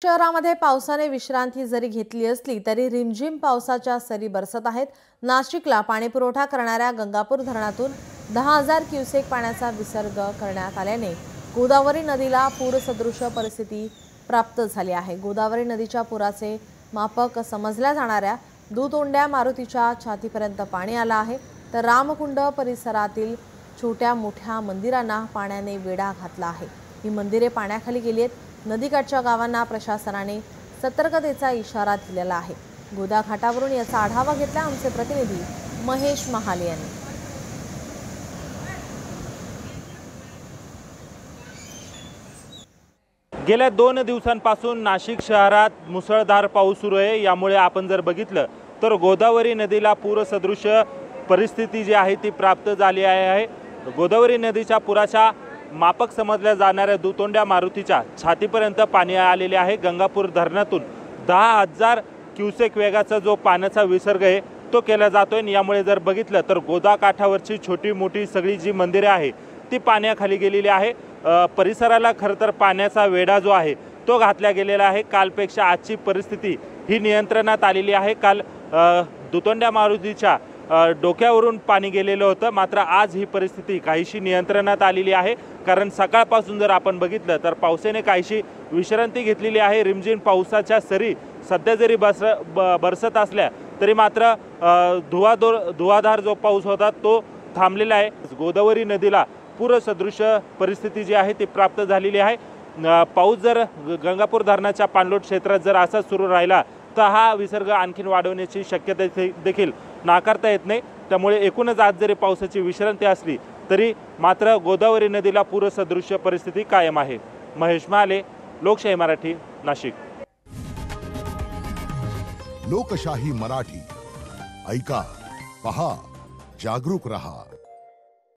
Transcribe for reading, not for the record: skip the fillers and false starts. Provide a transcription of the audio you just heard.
शहरामध्ये पावसाने विश्रांती जरी घेतली असली तरी रिमझिम पावसाच्या सरी बरसत आहेत। नाशिकला पाणीपुरवठा करणाऱ्या गंगापूर धरणातून 10,000 क्युसेक पाण्याचा विसर्ग करण्यात आल्याने गोदावरी नदीला पूरसदृश परिस्थिती प्राप्त झाली आहे। गोदावरी नदीच्या पुराचे मापक समजल्या जाणाऱ्या दुतोंड्या मारुतीच्या छातीपर्यंत पाणी आलं आहे, तर रामकुंड परिसरातील छोट्या मोठ्या मंदिरांना पाण्याने वेढा घातला आहे। ही मंदिरे पाण्याखाली गेली आहेत। नदीकाठच्या गावांना प्रशासनाने सतर्कतेचा इशारा दिलेला आहे। गोदा घाटावरून याचा आढावा घेतला आमचे प्रतिनिधी महेश महाले यांनी। गेल्या 2 दिवसांपासून नाशिक शहरात मुसळधार पाऊस सुरू आहे। यामुळे आपण जर बघितलं तर गोदावरी नदीला पूरसदृश परिस्थिती जी आहे ती प्राप्त झाली आहे। गोदावरी नदीच्या पुराच्या मापक समजल्या जाणाऱ्या दुतोंड्या मारुतीच्या छातीपर्यंत पाणी आलेले आहे। गंगापूर धरणातून 10,000 क्युसेक वेगाचा जो पाण्याचा विसर्ग आहे तो केला जातोय। यामुळे जर बघितलं तर गोदा काठावरची छोटी मोठी सगळी जी मंदिरे आहे ती पाण्याखाली गेलेली आहे। परिसराला खरं तर पाण्याचा वेढा जो आहे तो घातला गेलेला आहे। कालपेक्षा आजची परिस्थिती ही नियंत्रणात आलेली आहे। काल दुतोंड्या मारुतीच्या डोक्यावरून पाणी गेलेलं होतं, मात्र आज ही परिस्थिती काहीशी नियंत्रणात आलेली आहे। कारण सकाळपासून जर आपण बघितलं तर पावसाने काहीशी विश्रांती घेतलेली आहे। रिमझिम पावसाच्या सरी सध्या जरी बरसत असल्या तरी मात्र धुवाधार जो पाऊस होता तो थांबलेला आहे। गोदावरी नदीला पूरसदृश परिस्थिती जी आहे ती प्राप्त झालेली आहे। पाऊस जर गंगापूर धरणाच्या पाणलोट क्षेत्रात जर असा सुरू राहिला तर हा विसर्ग आणखीन वाढवण्याची शक्यता देखील नाकारता येत नाही। त्यामुळे एकूणच आज जरी पावसाची विश्रांती असली तरी मात्र गोदावरी नदीला पूरसदृश परिस्थिती कायम आहे। महेश महाले, लोकशाही मराठी, नाशिक। लोकशाही मराठी ऐका, पहा, जागरूक रहा।